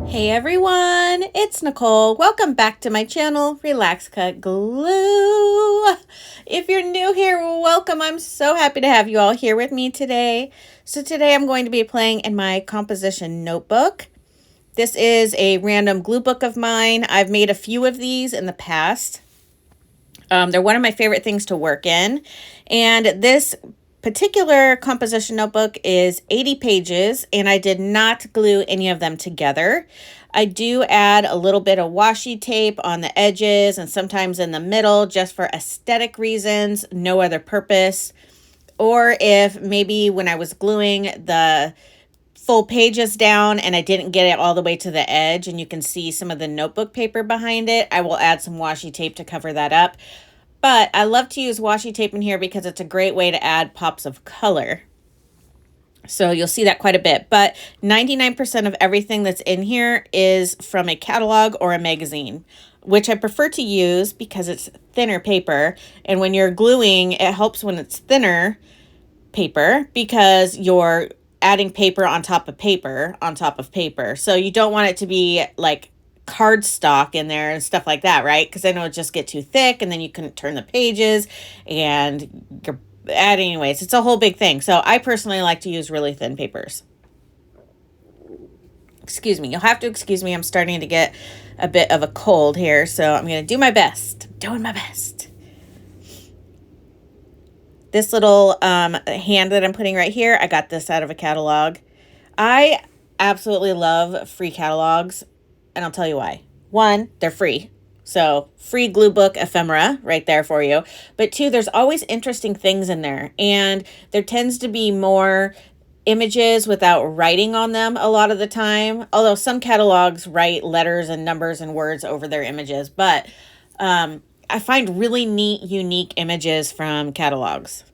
Hey everyone, it's Nicole. Welcome back to my channel, Relax.Cut.Glue. If you're new here, welcome. I'm so happy to have you all here with me today. So today I'm going to be playing in my composition notebook. This is a random glue book of mine. I've made a few of these in the past. They're one of my favorite things to work in. And this particular composition notebook is 80 pages, and I did not glue any of them together. I do add a little bit of washi tape on the edges and sometimes in the middle just for aesthetic reasons, no other purpose. Or if maybe when I was gluing the full pages down and I didn't get it all the way to the edge and you can see some of the notebook paper behind it, I will add some washi tape to cover that up. But I love to use washi tape in here because it's a great way to add pops of color. So you'll see that quite a bit. But 99% of everything that's in here is from a catalog or a magazine, which I prefer to use because it's thinner paper. And when you're gluing, it helps when it's thinner paper because you're adding paper on top of paper on top of paper. So you don't want it to be like cardstock in there and stuff like that, right? Because then it'll just get too thick and then you couldn't turn the pages and you're adding anyways. It's a whole big thing. So I personally like to use really thin papers. Excuse me. You'll have to excuse me. I'm starting to get a bit of a cold here, so I'm going to do my best. I'm doing my best. This little hand that I'm putting right here, I got this out of a catalog. I absolutely love free catalogs. And I'll tell you why. One, they're free. So free glue book ephemera right there for you. But two, there's always interesting things in there. And there tends to be more images without writing on them a lot of the time. Although some catalogs write letters and numbers and words over their images. But I find really neat, unique images from catalogs.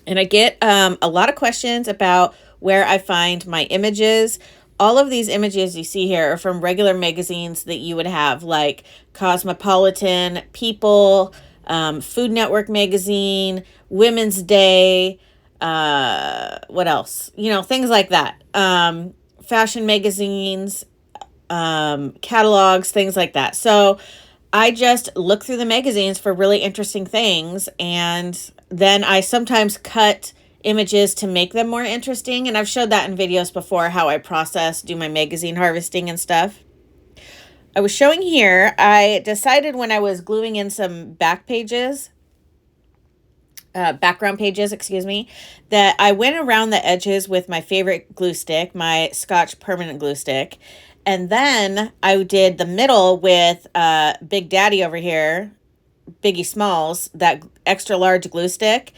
And I get a lot of questions about where I find my images. All of these images you see here are from regular magazines that you would have, like Cosmopolitan, People, Food Network magazine, Women's Day, what else? You know, things like that. Fashion magazines, catalogs, things like that. So I just look through the magazines for really interesting things, and then I sometimes cut images to make them more interesting. And I've showed that in videos before, how I do my magazine harvesting and stuff. I was showing here, I decided when I was gluing in some background pages, excuse me, that I went around the edges with my favorite glue stick, my Scotch permanent glue stick. And then I did the middle with Big Daddy over here, Biggie Smalls, that extra large glue stick.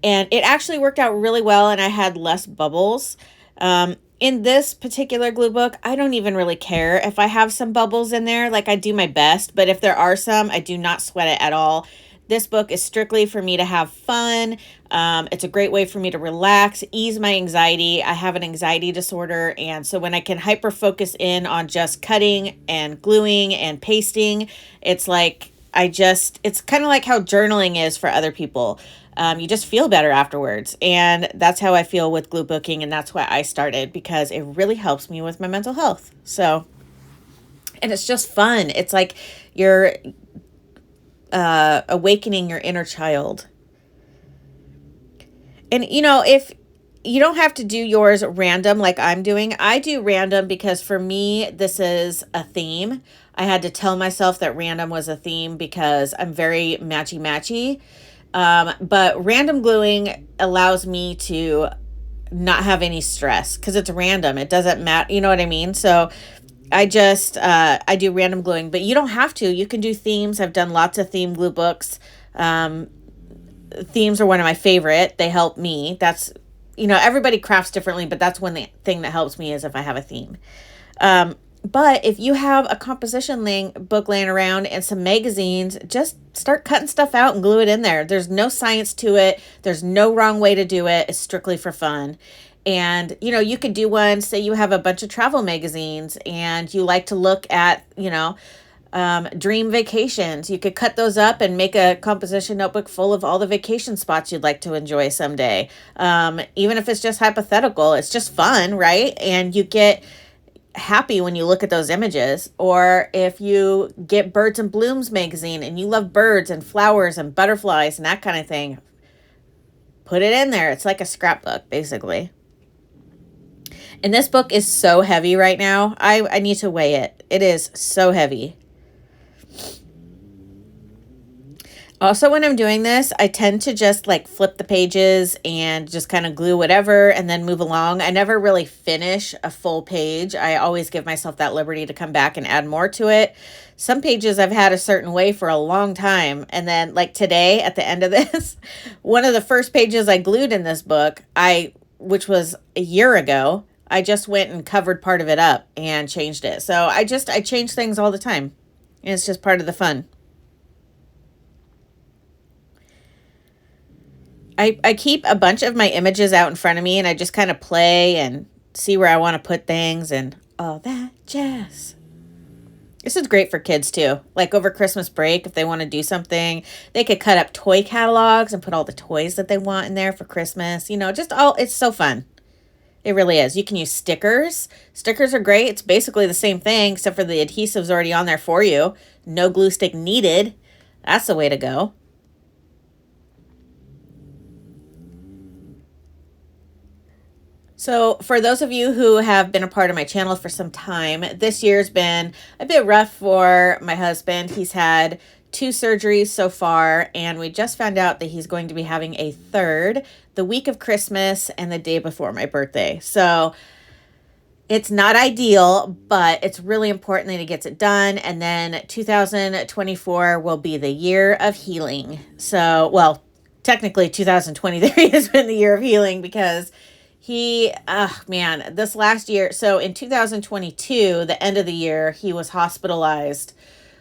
And it actually worked out really well, and I had less bubbles. In this particular glue book, I don't even really care if I have some bubbles in there. Like, I do my best, but if there are some, I do not sweat it at all. This book is strictly for me to have fun. It's a great way for me to relax, ease my anxiety. I have an anxiety disorder, and so when I can hyper focus in on just cutting and gluing and pasting, it's like it's kind of like how journaling is for other people. You just feel better afterwards. And that's how I feel with glue booking. And that's why I started, because it really helps me with my mental health. So, and it's just fun. It's like you're awakening your inner child. And, you know, if you don't have to do yours random like I'm doing, I do random because for me, this is a theme. I had to tell myself that random was a theme because I'm very matchy-matchy. But random gluing allows me to not have any stress because it's random. It doesn't matter. You know what I mean? So I do random gluing, but you don't have to. You can do themes. I've done lots of theme glue books. Themes are one of my favorite. They help me. That's, you know, everybody crafts differently, but that's one thing that helps me is if I have a theme. But if you have a composition book laying around and some magazines, just start cutting stuff out and glue it in there. There's no science to it. There's no wrong way to do it. It's strictly for fun. And, you know, you could do one, say you have a bunch of travel magazines and you like to look at, you know, dream vacations. You could cut those up and make a composition notebook full of all the vacation spots you'd like to enjoy someday. Even if it's just hypothetical, it's just fun, right? And you get happy when you look at those images. Or if you get Birds and Blooms magazine and you love birds and flowers and butterflies and that kind of thing, put it in there. It's like a scrapbook, basically. And this book is so heavy right now. I need to weigh it. It is so heavy. Also, when I'm doing this, I tend to just like flip the pages and just kind of glue whatever and then move along. I never really finish a full page. I always give myself that liberty to come back and add more to it. Some pages I've had a certain way for a long time. And then like today at the end of this, one of the first pages I glued in this book, which was a year ago, I just went and covered part of it up and changed it. So I change things all the time. And it's just part of the fun. I keep a bunch of my images out in front of me and I just kind of play and see where I want to put things and all that jazz. This is great for kids too. Like over Christmas break, if they want to do something, they could cut up toy catalogs and put all the toys that they want in there for Christmas. You know, it's so fun. It really is. You can use stickers. Stickers are great. It's basically the same thing, except for the adhesive's already on there for you. No glue stick needed. That's the way to go. So for those of you who have been a part of my channel for some time, this year's been a bit rough for my husband. He's had 2 surgeries so far, and we just found out that he's going to be having a third the week of Christmas and the day before my birthday. So it's not ideal, but it's really important that he gets it done. And then 2024 will be the year of healing. So, well, technically 2023 has been the year of healing because this last year, so in 2022, the end of the year, he was hospitalized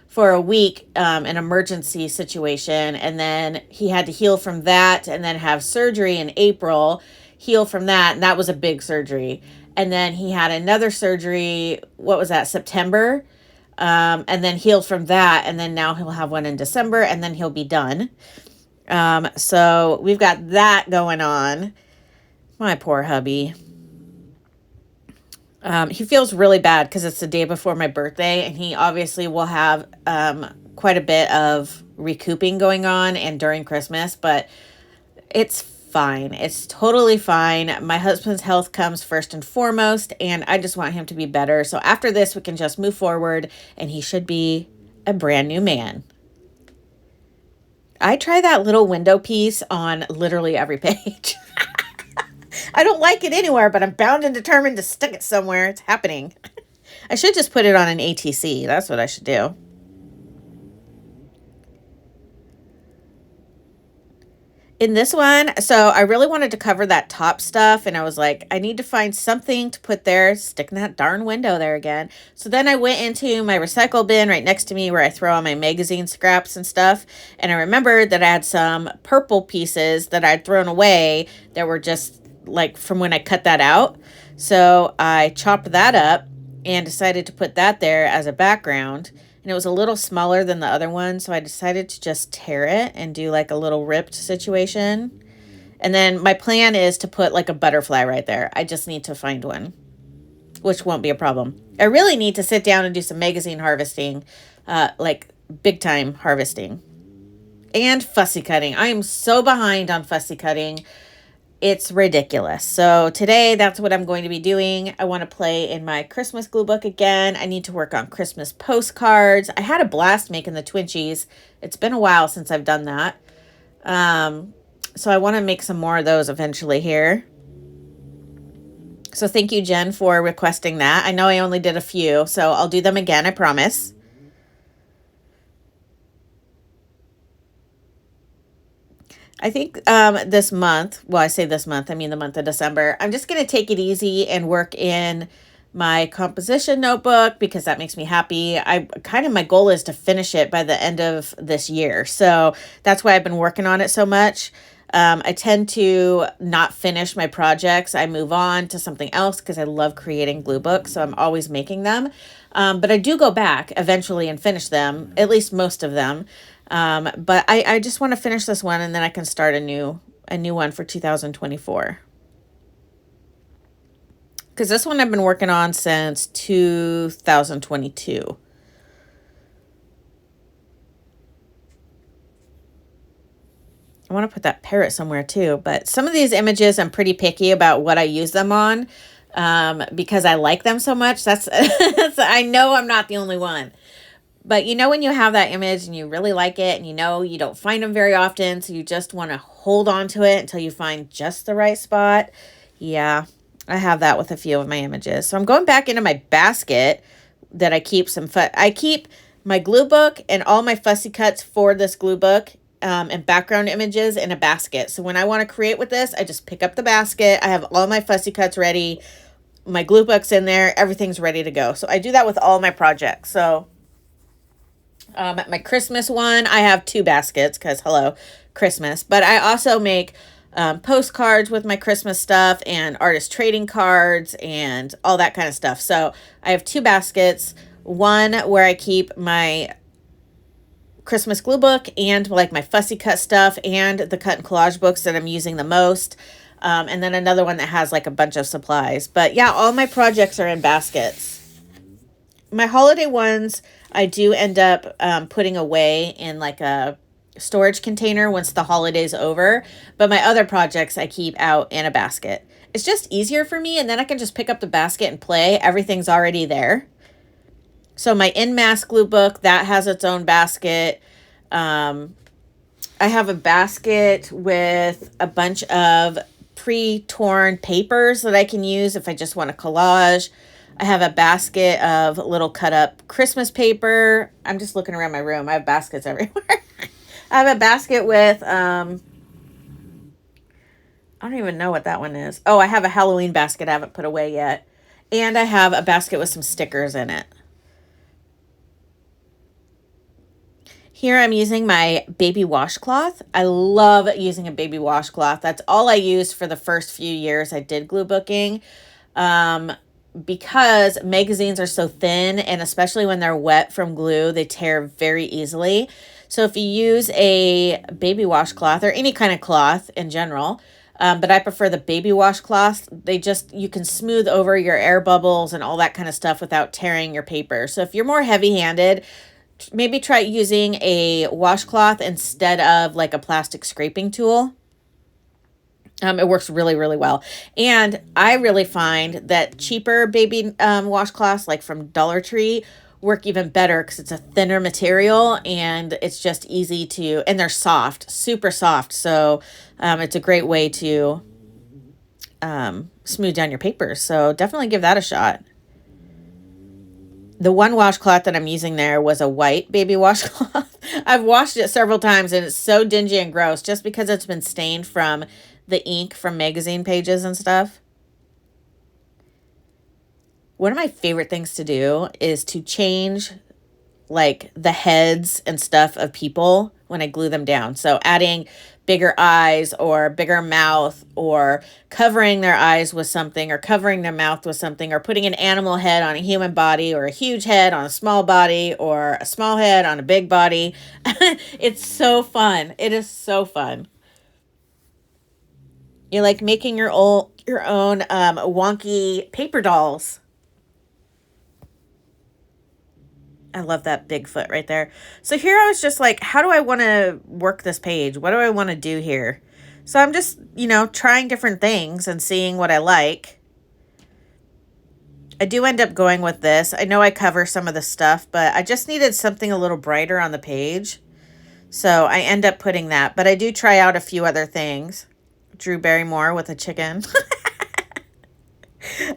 for a week, an emergency situation, and then he had to heal from that and then have surgery in April, heal from that, and that was a big surgery. And then he had another surgery, what was that, September, and then healed from that, and then now he'll have one in December, and then he'll be done. So we've got that going on. My poor hubby. He feels really bad because it's the day before my birthday, and he obviously will have quite a bit of recouping going on and during Christmas, but it's fine. It's totally fine. My husband's health comes first and foremost, and I just want him to be better. So after this, we can just move forward, and he should be a brand new man. I try that little window piece on literally every page. I don't like it anywhere, but I'm bound and determined to stick it somewhere. It's happening. I should just put it on an ATC. That's what I should do. In this one, so I really wanted to cover that top stuff, and I was like, I need to find something to put there, sticking that darn window there again. So then I went into my recycle bin right next to me where I throw all my magazine scraps and stuff, and I remembered that I had some purple pieces that I'd thrown away that were just like from when I cut that out. So I chopped that up and decided to put that there as a background. And it was a little smaller than the other one, so I decided to just tear it and do like a little ripped situation. And then my plan is to put like a butterfly right there. I just need to find one, which won't be a problem. I really need to sit down and do some magazine harvesting, like big time harvesting. And fussy cutting. I am so behind on fussy cutting. It's ridiculous. So today, that's what I'm going to be doing. I want to play in my Christmas glue book again. I need to work on Christmas postcards. I had a blast making the Twinchies. It's been a while since I've done that. So I want to make some more of those eventually here. So thank you, Jen, for requesting that. I know I only did a few, so I'll do them again, I promise. I think this month, well, I say this month, I mean the month of December, I'm just going to take it easy and work in my composition notebook because that makes me happy. My goal is to finish it by the end of this year. So that's why I've been working on it so much. I tend to not finish my projects. I move on to something else because I love creating glue books. So I'm always making them. But I do go back eventually and finish them, at least most of them. But I just want to finish this one and then I can start a new one for 2024. because this one I've been working on since 2022. I want to put that parrot somewhere too, but some of these images I'm pretty picky about what I use them on, because I like them so much. That's I know I'm not the only one. But you know when you have that image and you really like it and you know you don't find them very often, so you just want to hold on to it until you find just the right spot. Yeah, I have that with a few of my images. So I'm going back into my basket that I keep I keep my glue book and all my fussy cuts for this glue book, and background images in a basket. So when I want to create with this, I just pick up the basket. I have all my fussy cuts ready. My glue book's in there. Everything's ready to go. So I do that with all my projects. So my Christmas one, I have 2 baskets because, hello, Christmas. But I also make postcards with my Christmas stuff and artist trading cards and all that kind of stuff. So I have 2 baskets. One where I keep my Christmas glue book and like my fussy cut stuff and the cut and collage books that I'm using the most. And then another one that has like a bunch of supplies. But yeah, all my projects are in baskets. My holiday ones, I do end up putting away in like a storage container once the holiday's over. But my other projects I keep out in a basket. It's just easier for me, and then I can just pick up the basket and play. Everything's already there. So my In Mask glue book, that has its own basket. I have a basket with a bunch of pre-torn papers that I can use if I just want to collage. I have a basket of little cut up Christmas paper. I'm just looking around my room. I have baskets everywhere. I have a basket with, I don't even know what that one is. Oh, I have a Halloween basket I haven't put away yet. And I have a basket with some stickers in it. Here I'm using my baby washcloth. I love using a baby washcloth. That's all I used for the first few years I did glue booking. Because magazines are so thin, and especially when they're wet from glue, they tear very easily. So if you use a baby washcloth or any kind of cloth in general, but I prefer the baby washcloth, you can smooth over your air bubbles and all that kind of stuff without tearing your paper. So if you're more heavy-handed, maybe try using a washcloth instead of like a plastic scraping tool. It works really, really well. And I really find that cheaper baby washcloths, like from Dollar Tree, work even better because it's a thinner material and it's just easy to, and they're soft, super soft. So it's a great way to smooth down your papers. So definitely give that a shot. The one washcloth that I'm using there was a white baby washcloth. I've washed it several times and it's so dingy and gross just because it's been stained from the ink from magazine pages and stuff. One of my favorite things to do is to change like the heads and stuff of people when I glue them down. So adding bigger eyes or bigger mouth, or covering their eyes with something, or covering their mouth with something, or putting an animal head on a human body, or a huge head on a small body, or a small head on a big body. It's so fun. It is so fun. You're like making your own wonky paper dolls. I love that Bigfoot right there. So here I was just like, how do I want to work this page? What do I want to do here? So I'm just, trying different things and seeing what I like. I do end up going with this. I know I cover some of the stuff, but I just needed something a little brighter on the page. So I end up putting that. But I do try out a few other things. Drew Barrymore with a chicken.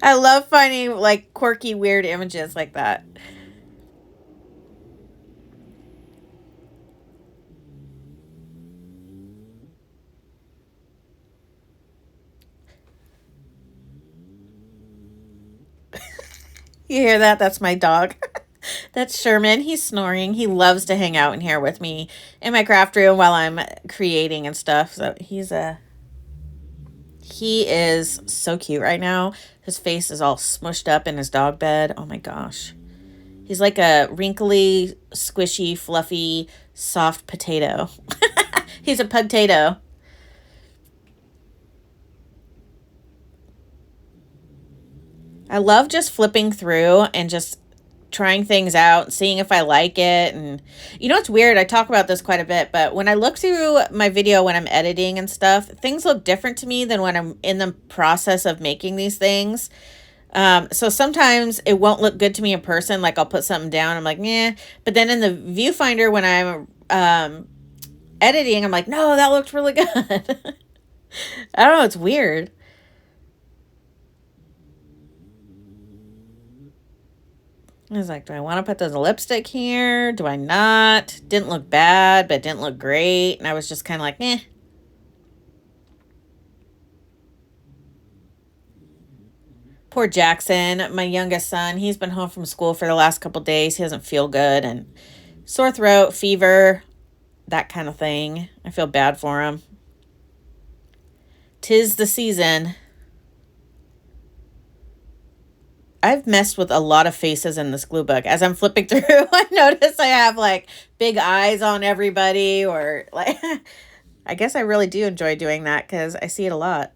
I love finding like quirky, weird images like that. You hear that? That's my dog. That's Sherman. He's snoring. He loves to hang out in here with me in my craft room while I'm creating and stuff. So he is so cute right now. His face is all smushed up in his dog bed. Oh my gosh. He's like a wrinkly, squishy, fluffy, soft potato. He's a pugtato. I love just flipping through and just trying things out, seeing if I like it. And you know, it's weird. I talk about this quite a bit, but when I look through my video when I'm editing and stuff, things look different to me than when I'm in the process of making these things. So sometimes it won't look good to me in person. Like I'll put something down, I'm like, yeah. But then in the viewfinder, when I'm editing, I'm like, no, that looked really good. I don't know. It's weird. I was like, do I want to put this lipstick here? Do I not? Didn't look bad, but it didn't look great. And I was just kind of like, eh. Poor Jackson, my youngest son. He's been home from school for the last couple days. He doesn't feel good and sore throat, fever, that kind of thing. I feel bad for him. 'Tis the season. I've messed with a lot of faces in this glue book. As I'm flipping through, I notice I have like big eyes on everybody, or like, I guess I really do enjoy doing that because I see it a lot.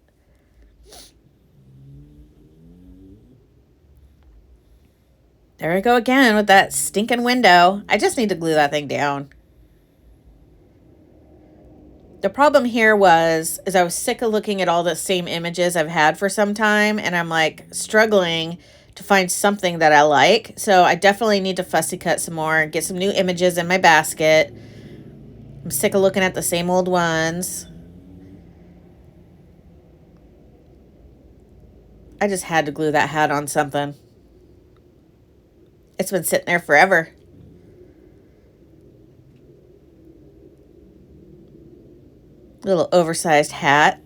There I go again with that stinking window. I just need to glue that thing down. The problem here is I was sick of looking at all the same images I've had for some time, and I'm like struggling to find something that I like. So I definitely need to fussy cut some more and get some new images in my basket. I'm sick of looking at the same old ones. I just had to glue that hat on something. It's been sitting there forever. Little oversized hat.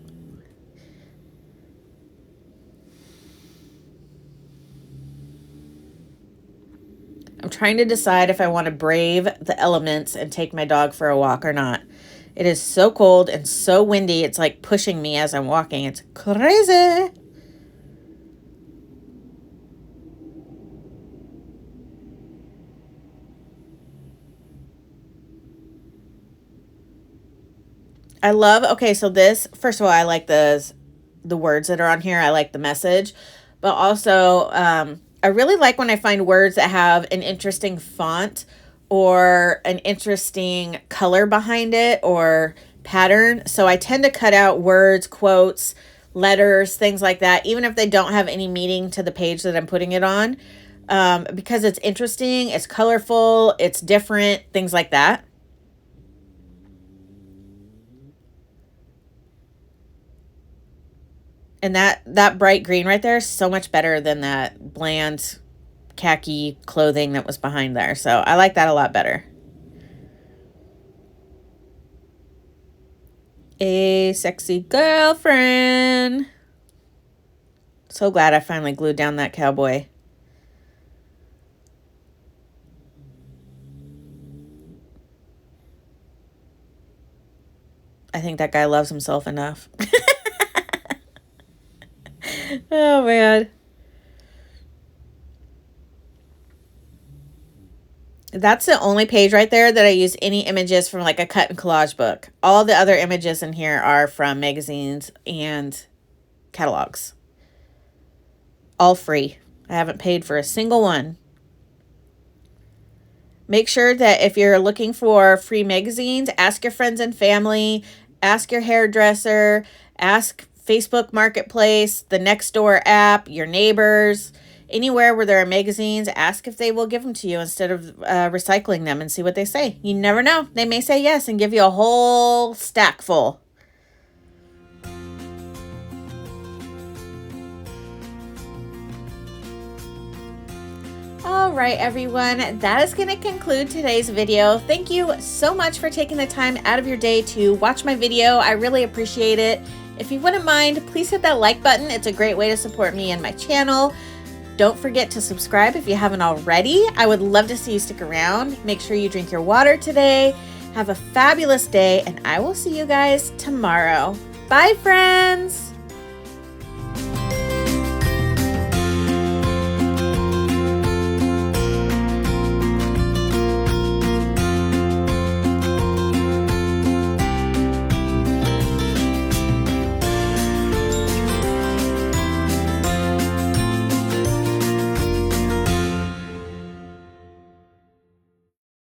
I'm trying to decide if I want to brave the elements and take my dog for a walk or not. It is so cold and so windy. It's like pushing me as I'm walking. It's crazy. I love, okay, so this, first of all, I like the words that are on here. I like the message, but also I really like when I find words that have an interesting font or an interesting color behind it or pattern. So I tend to cut out words, quotes, letters, things like that, even if they don't have any meaning to the page that I'm putting it on, because it's interesting, it's colorful, it's different, things like that. And that bright green right there is so much better than that bland khaki clothing that was behind there. So I like that a lot better. A sexy girlfriend. So glad I finally glued down that cowboy. I think that guy loves himself enough. Oh, man. That's the only page right there that I use any images from like a cut and collage book. All the other images in here are from magazines and catalogs. All free. I haven't paid for a single one. Make sure that if you're looking for free magazines, ask your friends and family, ask your hairdresser, ask Facebook Marketplace, the Nextdoor app, your neighbors, anywhere where there are magazines, ask if they will give them to you instead of recycling them and see what they say. You never know. They may say yes and give you a whole stack full. All right, everyone, that is going to conclude today's video. Thank you so much for taking the time out of your day to watch my video. I really appreciate it. If you wouldn't mind, please hit that like button. It's a great way to support me and my channel. Don't forget to subscribe if you haven't already. I would love to see you stick around. Make sure you drink your water today. Have a fabulous day, and I will see you guys tomorrow. Bye, friends.